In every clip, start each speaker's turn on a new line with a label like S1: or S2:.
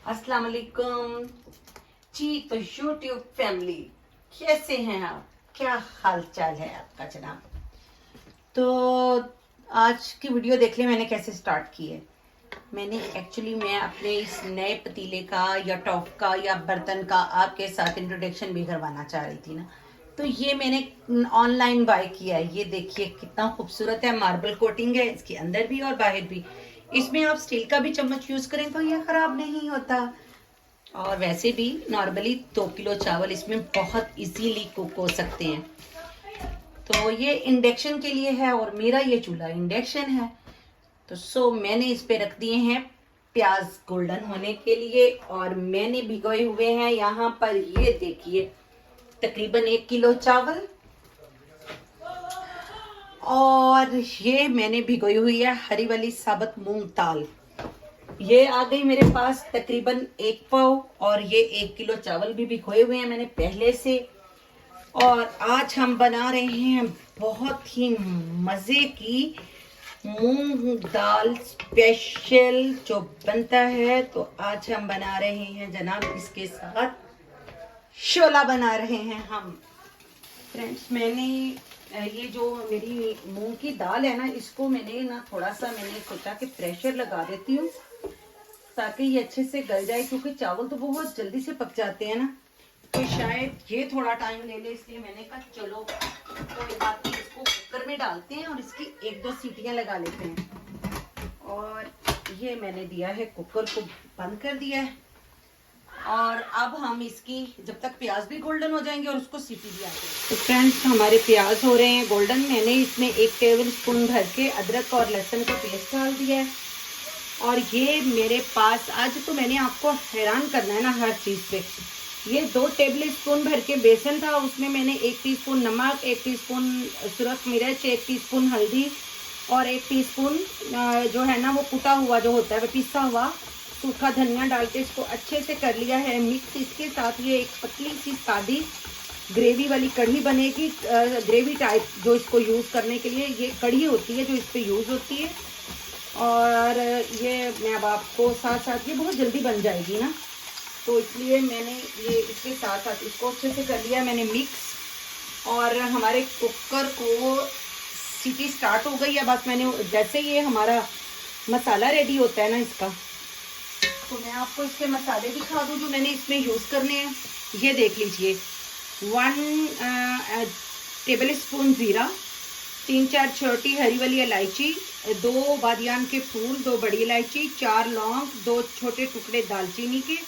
S1: अस्सलाम वालेकुम जी। तो यूट्यूब फैमिली कैसे हैं आप, क्या हाल चाल है आपका जनाब। तो आज की वीडियो देख ले मैंने कैसे स्टार्ट की है। मैं अपने इस नए पतीले का या टॉप का या बर्तन का आपके साथ इंट्रोडक्शन भी करवाना चाह रही थी ना। तो ये मैंने ऑनलाइन बाय किया है। ये देखिए कितना खूबसूरत है, मार्बल कोटिंग है इसके अंदर भी और बाहर भी। इसमें आप स्टील का भी चम्मच यूज करें तो ये खराब नहीं होता। और वैसे भी नॉर्मली 2 किलो चावल इसमें बहुत इजीली कुक हो सकते हैं। तो ये इंडक्शन के लिए है और मेरा ये चूल्हा इंडक्शन है। तो मैंने इस पे रख दिए हैं प्याज गोल्डन होने के लिए। और मैंने भिगोए हुए हैं यहाँ पर, ये देखिए तकरीबन 1 किलो चावल। और ये मैंने भिगोई हुई है हरी वाली साबुत मूंग दाल। ये आ गई मेरे पास तकरीबन 1 पाव। और ये 1 किलो चावल भी भिगोए हुए हैं मैंने पहले से। और आज हम बना रहे हैं बहुत ही मजे की मूंग दाल स्पेशल जो बनता है। तो आज हम बना रहे हैं जनाब, इसके साथ शोला बना रहे हैं हम। फ्रेंड्स, मैंने ये जो मेरी मूंग की दाल है ना, इसको मैंने थोड़ा सा मैंने सोचा कि प्रेशर लगा देती हूँ ताकि ये अच्छे से गल जाए, क्योंकि चावल तो बहुत जल्दी से पक जाते हैं ना। तो शायद ये थोड़ा टाइम ले ले, इसलिए मैंने कहा चलो कोई बात नहीं, इसको कुकर में डालते हैं और इसकी 1-2 सीटियां लगा लेते हैं। और ये मैंने दिया है, कुकर को बंद कर दिया है। और अब हम इसकी जब तक प्याज भी गोल्डन हो जाएंगे और उसको सीटी भी आ जाएगी। तो फ्रेंड्स, हमारे प्याज हो रहे हैं गोल्डन। मैंने इसमें 1 टेबल स्पून भर के अदरक और लहसुन का पेस्ट डाल दिया है। और ये मेरे पास आज तो मैंने आपको हैरान करना है ना हर चीज पे। ये 2 टेबल स्पून भर के बेसन था, उसमें मैंने 1 टीस्पून नमक, 1 टीस्पून सुरख मिर्च, 1 टीस्पून हल्दी और 1 टीस्पून जो है ना वो कुटा हुआ जो होता है वो पिसा हुआ सूखा धनिया डाल के इसको अच्छे से कर लिया है मिक्स। इसके साथ ये एक पतली सी सादी ग्रेवी वाली कढ़ी बनेगी, ग्रेवी टाइप, जो इसको यूज करने के लिए ये कढ़ी होती है जो इस पे यूज होती है। और ये मैं अब आपको साथ साथ ये बहुत जल्दी बन जाएगी ना, तो इसलिए मैंने ये इसके साथ साथ इसको अच्छे से कर लिया मैंने मिक्स। और हमारे कुकर को सीटी स्टार्ट हो गई है। बस मैंने जैसे ये हमारा मसाला रेडी होता है ना इसका, तो मैं आपको इसके मसाले दिखा दूं जो मैंने इसमें यूज करने हैं। ये देख लीजिए, 1 टेबल स्पून जीरा, 3-4 छोटी हरी वाली इलायची, 2 बादियान के फूल, 2 बड़ी इलायची, 4 लौंग, 2 छोटे टुकड़े दालचीनी के,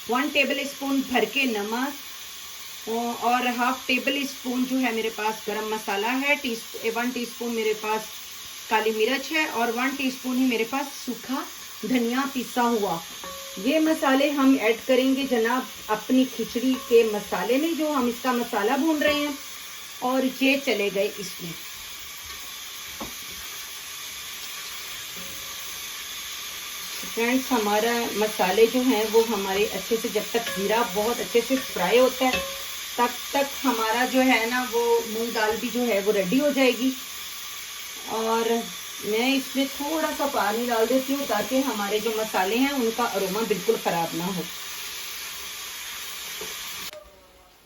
S1: 1 टेबल स्पून भर के नमक और 1/2 टेबल स्पून जो है मेरे पास गरम मसाला है, 1 टीस्पून मेरे पास काली मिर्च है और 1 टीस्पून ही मेरे पास सूखा धनिया पिसा हुआ। ये मसाले हम ऐड करेंगे जनाब अपनी खिचड़ी के मसाले में, जो हम इसका मसाला भून रहे हैं। और ये चले गए इसमें। फ्रेंड्स, हमारा मसाले जो हैं वो हमारे अच्छे से, जब तक जीरा बहुत अच्छे से फ्राई होता है तब तक हमारा जो है ना वो मूंग दाल भी जो है वो रेडी हो जाएगी। और मैं इसमें थोड़ा सा पानी डाल देती हूँ ताकि हमारे जो मसाले हैं उनका अरोमा बिल्कुल खराब ना हो।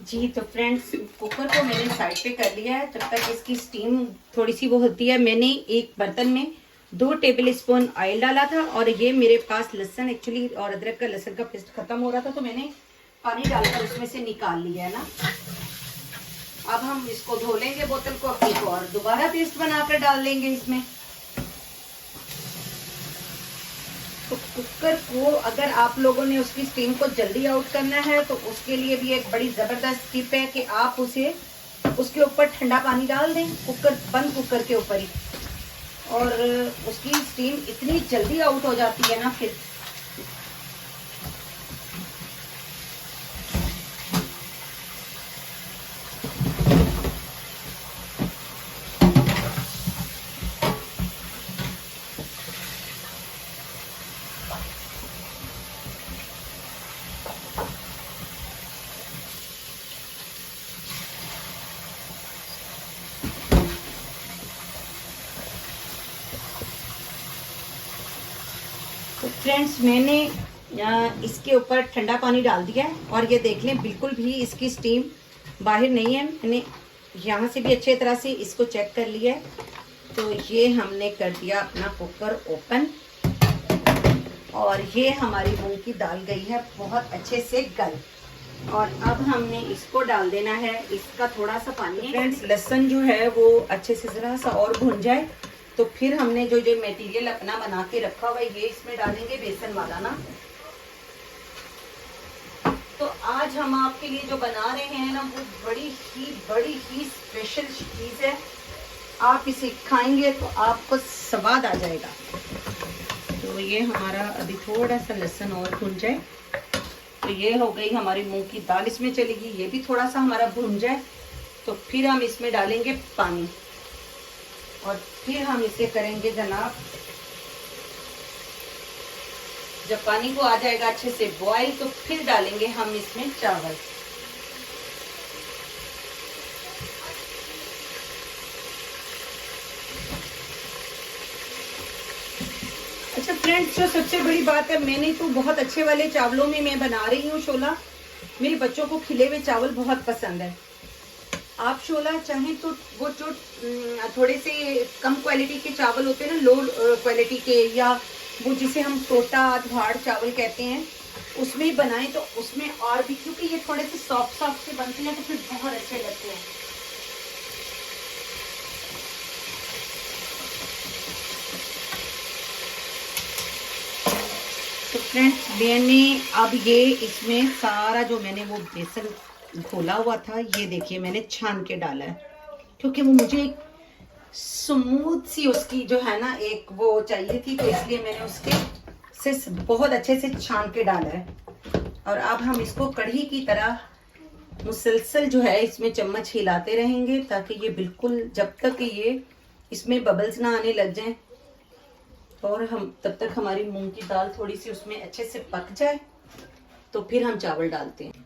S1: जी तो फ्रेंड्स, कुकर को मैंने साइड पे कर लिया है। जब तक इसकी स्टीम थोड़ी सी वो होती है, मैंने एक बर्तन में 2 टेबल स्पून ऑयल डाला था। और ये मेरे पास लहसुन एक्चुअली और अदरक का लहसुन का पेस्ट खत्म हो रहा था, तो मैंने पानी डालकर उसमें से निकाल लिया है ना। अब हम इसको धो लेंगे बोतल को अपनी को और दोबारा पेस्ट बनाकर डाल लेंगे इसमें। तो कुकर को अगर आप लोगों ने उसकी स्टीम को जल्दी आउट करना है तो उसके लिए भी एक बड़ी जबरदस्त टिप है कि आप उसे उसके ऊपर ठंडा पानी डाल दें, बंद कुकर के ऊपर ही, और उसकी स्टीम इतनी जल्दी आउट हो जाती है ना फिर। तो फ्रेंड्स, मैंने इसके ऊपर ठंडा पानी डाल दिया है और ये देख लें बिल्कुल भी इसकी स्टीम बाहर नहीं है। मैंने यहाँ से भी अच्छे तरह से इसको चेक कर लिया है। तो ये हमने कर दिया अपना कुकर ओपन और ये हमारी मूंग की दाल गई है बहुत अच्छे से गल। और अब हमने इसको डाल देना है, इसका थोड़ा सा पानी। फ्रेंड्स लहसुन जो है वो अच्छे से ज़रा सा और भुन जाए तो फिर हमने जो जो मटेरियल अपना बना के रखा हुआ है ये इसमें डालेंगे, बेसन वाला ना। तो आज हम आपके लिए जो बना रहे हैं ना वो बड़ी ही स्पेशल चीज़ है। आप इसे खाएंगे तो आपको स्वाद आ जाएगा। तो ये हमारा अभी थोड़ा सा लहसुन और भुन जाए तो ये हो गई हमारी मूंग की दाल इसमें चलेगी। ये भी थोड़ा सा हमारा भुन जाए तो फिर हम इसमें डालेंगे पानी और फिर हम इसे करेंगे जनाब, जब पानी को आ जाएगा अच्छे से बॉईल तो फिर डालेंगे हम इसमें चावल। अच्छा फ्रेंड्स, जो सबसे बड़ी बात है, मैंने तो बहुत अच्छे वाले चावलों में मैं बना रही हूँ शोला। मेरे बच्चों को खिले हुए चावल बहुत पसंद है। आप शोला चाहें तो वो जो थोड़े से कम क्वालिटी के चावल होते हैं ना, लो क्वालिटी के, या वो जिसे हम टोटा धाड़ चावल कहते हैं, उसमें बनाएं तो उसमें और भी, क्योंकि ये थोड़े से सॉफ्ट से बनते हैं तो फिर बहुत अच्छे लगते हैं। तो फ्रेंड्स मैंने अब ये इसमें सारा जो मैंने वो बेसन घोला हुआ था ये देखिए मैंने छान के डाला है, क्योंकि वो मुझे एक स्मूथ सी उसकी जो है ना एक वो चाहिए थी, तो इसलिए मैंने उसके से बहुत अच्छे से छान के डाला है। और अब हम इसको कढ़ी की तरह मुसलसल जो है इसमें चम्मच हिलाते रहेंगे ताकि ये बिल्कुल, जब तक ये इसमें बबल्स ना आने लग जाएं और हम तब तक हमारी मूंग की दाल थोड़ी सी उसमें अच्छे से पक जाए तो फिर हम चावल डालते हैं।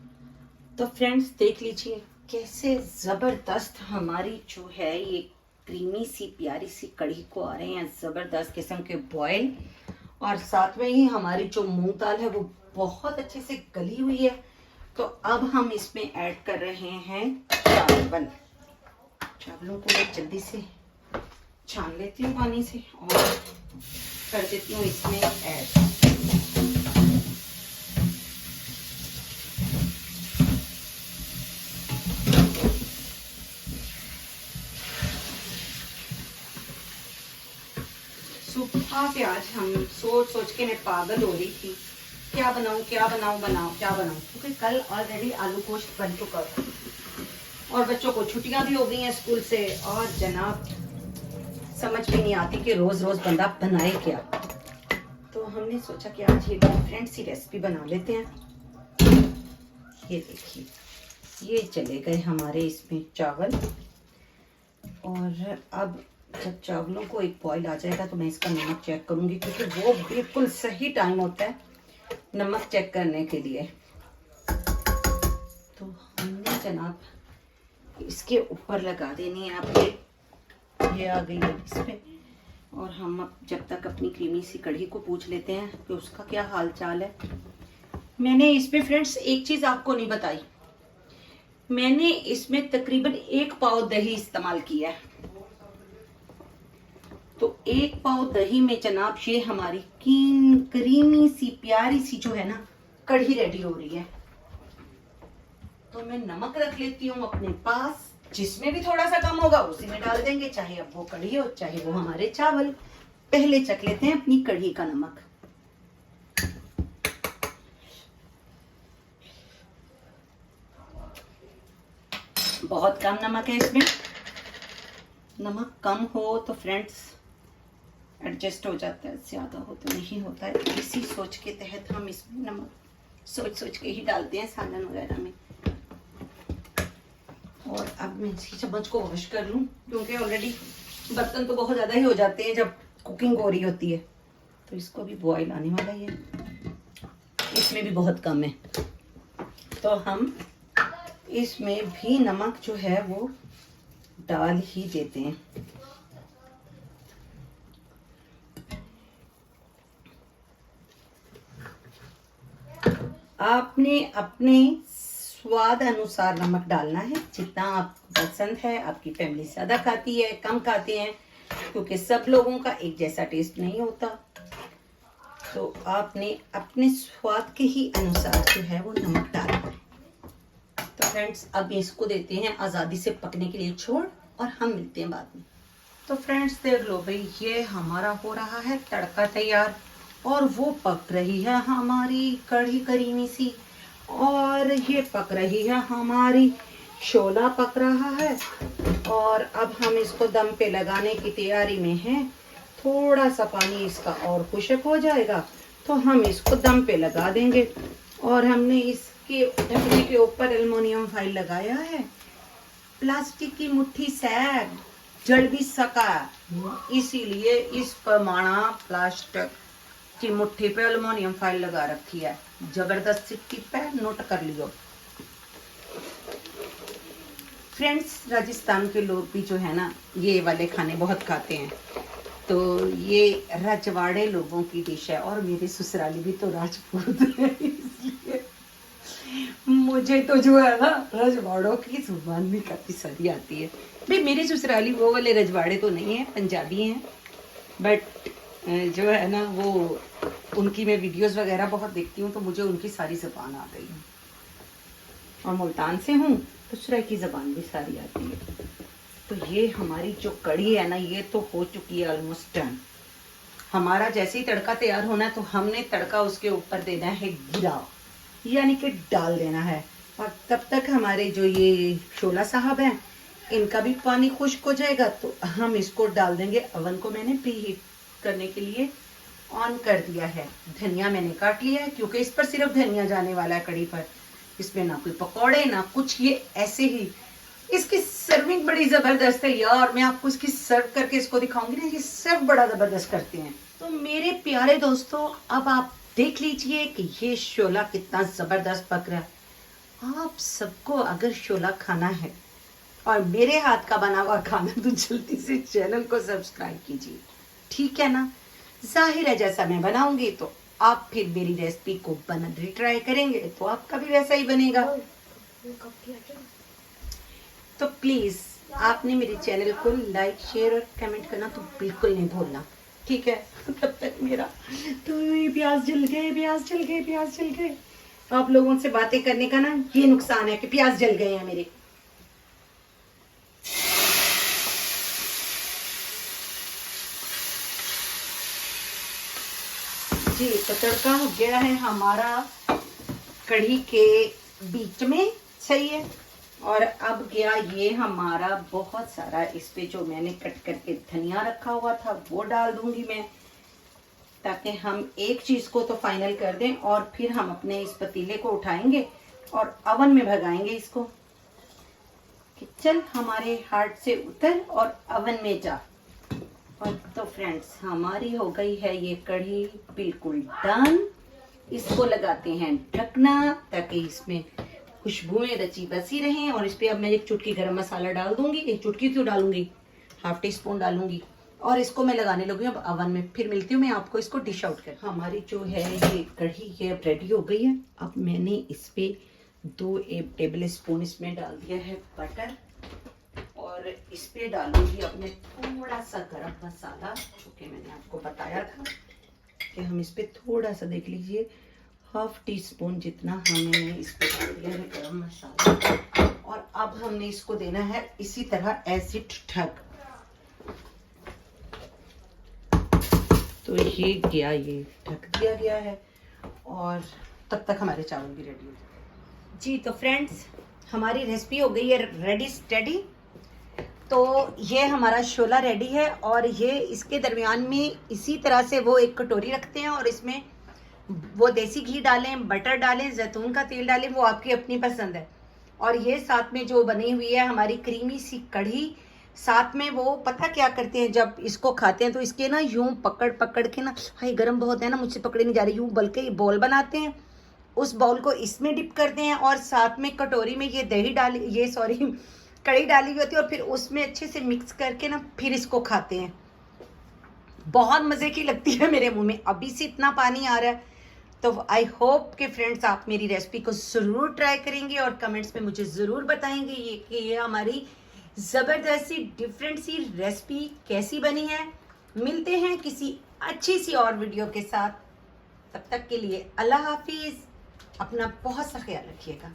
S1: तो फ्रेंड्स देख लीजिए कैसे ज़बरदस्त हमारी जो है ये क्रीमी सी प्यारी सी कढ़ी को आ रहे हैं ज़बरदस्त किस्म के बॉयल, और साथ में ही हमारी जो मूंग दाल है वो बहुत अच्छे से गली हुई है। तो अब हम इसमें ऐड कर रहे हैं चावल। चावलों को मैं जल्दी से छान लेती हूँ पानी से और कर देती हूँ इसमें ऐड। सुबह से आज हम सोच के मैं पागल हो रही थी, क्या बनाऊं, क्योंकि कल ऑलरेडी आलू गोश्त बन चुका था और बच्चों को छुट्टियां भी हो गई हैं स्कूल से, और जनाब समझ में नहीं आती कि रोज रोज बंदा बनाए क्या। तो हमने सोचा कि आज ये डिफरेंट सी रेसिपी बना लेते हैं। ये देखिए ये चले गए हमारे इसमें चावल, और अब जब चावलों को एक बॉईल आ जाएगा तो मैं इसका नमक चेक करूंगी, क्योंकि वो बिल्कुल सही टाइम होता है नमक चेक करने के लिए। तो हमने जनाब इसके ऊपर लगा देनी है आप ये आ गई है इस पे, और हम अब जब तक अपनी क्रीमी सी कढ़ी को पूछ लेते हैं कि उसका क्या हाल चाल है। मैंने इसमें फ्रेंड्स एक चीज़ आपको नहीं बताई, मैंने इसमें तकरीबन 1 पाव दही इस्तेमाल किया है। तो 1 पाव दही में जनाब ये हमारी क्रीमी सी प्यारी सी जो है ना कढ़ी रेडी हो रही है। तो मैं नमक रख लेती हूँ अपने पास, जिसमें भी थोड़ा सा कम होगा उसी में डाल देंगे, चाहे अब वो कढ़ी हो चाहे वो हमारे चावल। पहले चख लेते हैं अपनी कढ़ी का नमक। बहुत कम नमक है इसमें, नमक कम हो तो फ्रेंड्स एडजस्ट हो जाता है, ज़्यादा हो तो नहीं होता है। इसी सोच के तहत हम इसमें नमक सोच के ही डालते हैं सालन वगैरह में। और अब मैं इसी चम्मच को वॉश कर लूँ, क्योंकि ऑलरेडी बर्तन तो बहुत ज़्यादा ही हो जाते हैं जब कुकिंग हो रही होती है। तो इसको भी बॉयल आने वाला ही है, इसमें भी बहुत कम है, तो हम इसमें भी नमक जो है वो डाल ही देते हैं। आपने अपने स्वाद अनुसार नमक डालना है, जितना आपको पसंद है। आपकी फैमिली ज्यादा खाती है, कम खाते हैं, क्योंकि सब लोगों का एक जैसा टेस्ट नहीं होता। तो आपने अपने स्वाद के ही अनुसार जो है वो नमक डालना है। तो फ्रेंड्स, अब इसको देते हैं आज़ादी से पकने के लिए छोड़, और हम मिलते हैं बाद में। तो फ्रेंड्स देख लो भाई, ये हमारा हो रहा है तड़का तैयार, और वो पक रही है हमारी कढ़ी करीमी सी, और ये पक रही है हमारी शोला पक रहा है। और अब हम इसको दम पे लगाने की तैयारी में हैं। थोड़ा सा पानी इसका और खुश्क हो जाएगा तो हम इसको दम पे लगा देंगे। और हमने इसके ढकने के ऊपर एल्युमिनियम फॉइल लगाया है। प्लास्टिक की मुट्ठी से जल भी सका, इसीलिए इस पर माना प्लास्टिक की मुट्ठी पे एल्युमिनियम फॉइल लगा रखी है। जबरदस्त टिप पे नोट कर लियो। फ्रेंड्स, राजस्थान के लोग भी जो है ना, ये वाले खाने बहुत खाते हैं। तो ये रजवाड़े लोगों की डिश है, और मेरे ससुराली भी तो राजपूत है, इसलिए मुझे तो जो है ना रजवाड़ों की जुबान भी काफी सारी आती है। भाई मेरे ससुराली वो वाले रजवाड़े तो नहीं है, पंजाबी हैं, बट जो है ना वो उनकी मैं वीडियोस वगैरह बहुत देखती हूँ, तो मुझे उनकी सारी ज़बान आ गई है। और मुल्तान से हूँ तो सुरह की ज़बान भी सारी आती है। तो ये हमारी जो कढ़ी है ना, ये तो हो चुकी है ऑलमोस्ट डन। हमारा जैसे ही तड़का तैयार होना है तो हमने तड़का उसके ऊपर देना है गिरा, यानी कि डाल देना है। और तब तक हमारे जो ये शोला साहब हैं, इनका भी पानी खुश्क हो जाएगा, तो हम इसको डाल देंगे। अवन को मैंने प्री हीट करने के लिए ऑन कर दिया है। धनिया मैंने काट लिया है, क्योंकि इस पर सिर्फ धनिया जाने वाला है कढ़ी पर। इसमें ना कोई पकौड़े ना कुछ, ये ऐसे ही। इसकी सर्विंग बड़ी जबरदस्त है यार, मैं आपको इसकी सर्व करके इसको दिखाऊंगी ना, ये सर्व बड़ा जबरदस्त करते हैं। तो मेरे प्यारे दोस्तों, अब आप देख लीजिए कि ये शोला कितना जबरदस्त पक रहा है। आप सबको अगर शोला खाना है और मेरे हाथ का बना हुआ खाना, तो जल्दी से चैनल को सब्सक्राइब कीजिए, ठीक है ना। जाहिर है जैसा मैं बनाऊंगी तो आप फिर मेरी रेसिपी को ट्राई करेंगे, तो आपका भी वैसा ही बनेगा। तो प्लीज आपने मेरे चैनल को लाइक शेयर और कमेंट करना तो बिल्कुल नहीं भूलना, ठीक है। तब तक मेरा तो प्याज जल गए, प्याज जल गए, प्याज जल गए। आप लोगों से बातें करने का ना ये नुकसान है कि प्याज जल गए हैं मेरे। जी, तो तड़का हो गया है हमारा कढ़ी के बीच में, सही है। और अब गया ये हमारा बहुत सारा, इस पे जो मैंने कट करके धनिया रखा हुआ था वो डाल दूंगी मैं, ताकि हम एक चीज को तो फाइनल कर दें। और फिर हम अपने इस पतीले को उठाएंगे और अवन में भगाएंगे इसको कि चल हमारे हाथ से उतर और अवन में जा। और तो फ्रेंड्स, हमारी हो गई है ये कढ़ी बिल्कुल डन। इसको लगाते हैं ढकना, ताकि इसमें खुशबुएं रची बसी रहें। और इस पे अब मैं एक चुटकी गरम मसाला डाल दूंगी। एक चुटकी क्यों डालूंगी, हाफ टी स्पून डालूंगी। और इसको मैं लगाने लगी अब अवन में। फिर मिलती हूँ मैं आपको इसको डिश आउट कर। हमारी जो है ये कढ़ी ये रेडी हो गई है। अब मैंने इस पे 2 टेबल स्पून इसमें डाल दिया है बटर, और इस पे डालूंगी अपने थोड़ा सा गरम मसाला, जो कि मैंने आपको बताया था कि हम इस पे थोड़ा सा, देख लीजिए, हाफ टी स्पून जितना हमने इस पे डाल दिया है गरम मसाला। और अब हमने इसको देना है इसी तरह एज इट ढक। तो ये गया, ये ढक दिया गया है, और तब तक हमारे चावल भी रेडी हो जाए। जी, तो फ्रेंड्स, हमारी रेसिपी हो गई है रेडी स्टेडी। तो ये हमारा शोला रेडी है, और ये इसके दरमियान में इसी तरह से वो एक कटोरी रखते हैं, और इसमें वो देसी घी डालें, बटर डालें, जैतून का तेल डालें, वो आपकी अपनी पसंद है। और ये साथ में जो बनी हुई है हमारी क्रीमी सी कढ़ी, साथ में वो पता क्या करते हैं, जब इसको खाते हैं तो इसके ना यूं पकड़ पकड़ के ना, हाय गर्म बहुत है ना, मुझसे पकड़े नहीं जा रही, यूं बल्कि बॉल बनाते हैं। उस बॉल को इसमें डिप करते हैं, और साथ में कटोरी में ये दही डाली, ये सॉरी कढ़ी डाली हुई होती है, और फिर उसमें अच्छे से मिक्स करके ना फिर इसको खाते हैं। बहुत मज़े की लगती है मेरे मुंह में, अभी से इतना पानी आ रहा है। तो आई होप कि फ्रेंड्स आप मेरी रेसिपी को ज़रूर ट्राई करेंगे और कमेंट्स में मुझे ज़रूर बताएंगे ये हमारी ज़बरदस्त सी डिफरेंट सी रेसिपी कैसी बनी है। मिलते हैं किसी अच्छी सी और वीडियो के साथ। तब तक के लिए अल्लाह हाफिज़। अपना बहुत सा ख्याल रखिएगा।